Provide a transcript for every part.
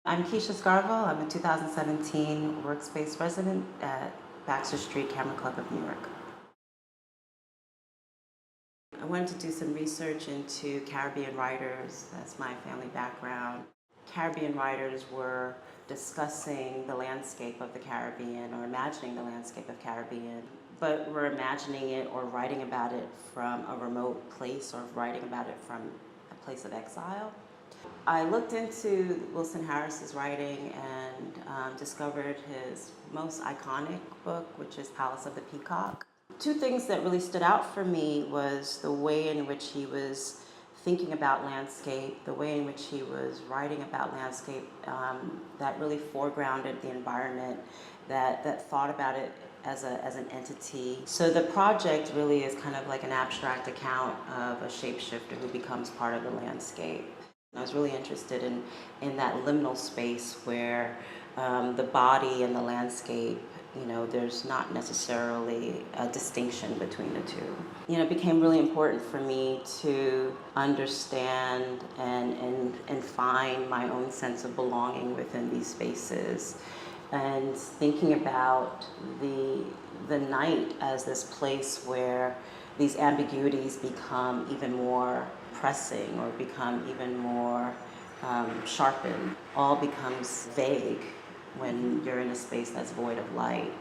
I'm Keisha Scarville. I'm a 2017 Workspace Resident at Baxter St Camera Club of New York. I wanted to do some research into Caribbean writers. That's my family background. Caribbean writers were discussing the landscape of the Caribbean or imagining the landscape of Caribbean, but were imagining it or writing about it from a remote place or writing about it from a place of exile. I looked into Wilson Harris's writing and discovered his most iconic book, which is Palace of the Peacock. Two things that really stood out for me was the way in which he was thinking about landscape, the way in which he was writing about landscape that really foregrounded the environment, that thought about it as an entity. So the project really is kind of like an abstract account of a shapeshifter who becomes part of the landscape. I was really interested in that liminal space where the body and the landscape, there's not necessarily a distinction between the two. It became really important for me to understand and find my own sense of belonging within these spaces. And thinking about the night as this place where these ambiguities become even more pressing or become even more sharpened, all becomes vague when you're in a space that's void of light.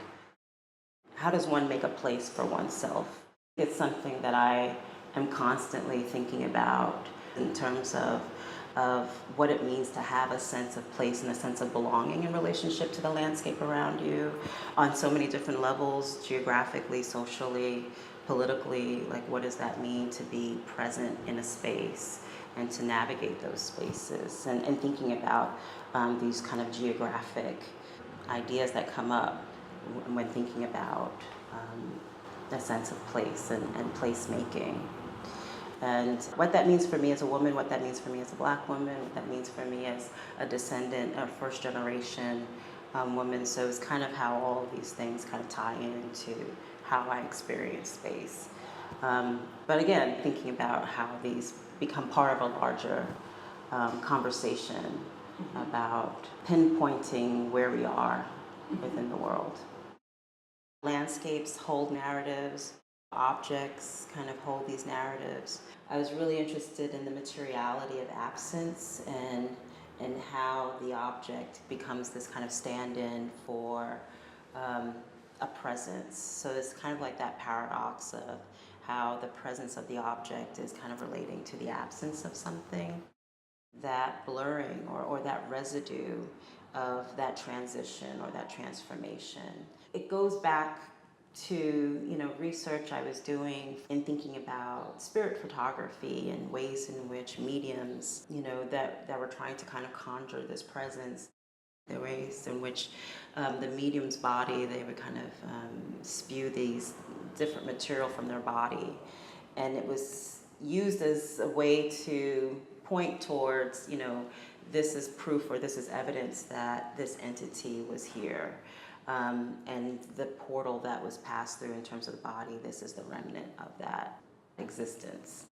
How does one make a place for oneself? It's something that I am constantly thinking about in terms of what it means to have a sense of place and a sense of belonging in relationship to the landscape around you on so many different levels, geographically, socially, politically. Like, what does that mean to be present in a space and to navigate those spaces? And thinking about these kind of geographic ideas that come up when thinking about a sense of place and placemaking. And what that means for me as a woman, what that means for me as a Black woman, what that means for me as a descendant of first generation woman. So it's kind of how all of these things kind of tie into how I experience space. But again, thinking about how these become part of a larger conversation about pinpointing where we are within the world. Landscapes hold narratives. Objects kind of hold these narratives. I was really interested in the materiality of absence and how the object becomes this kind of stand-in for a presence. So it's kind of like that paradox of how the presence of the object is kind of relating to the absence of something. That blurring or that residue of that transition or that transformation. It goes back to research I was doing in thinking about spirit photography and ways in which mediums that were trying to kind of conjure this presence, the ways in which the medium's body, they would kind of spew these different material from their body, and it was used as a way to point towards this is proof or this is evidence that this entity was here. And the portal that was passed through in terms of the body, this is the remnant of that existence.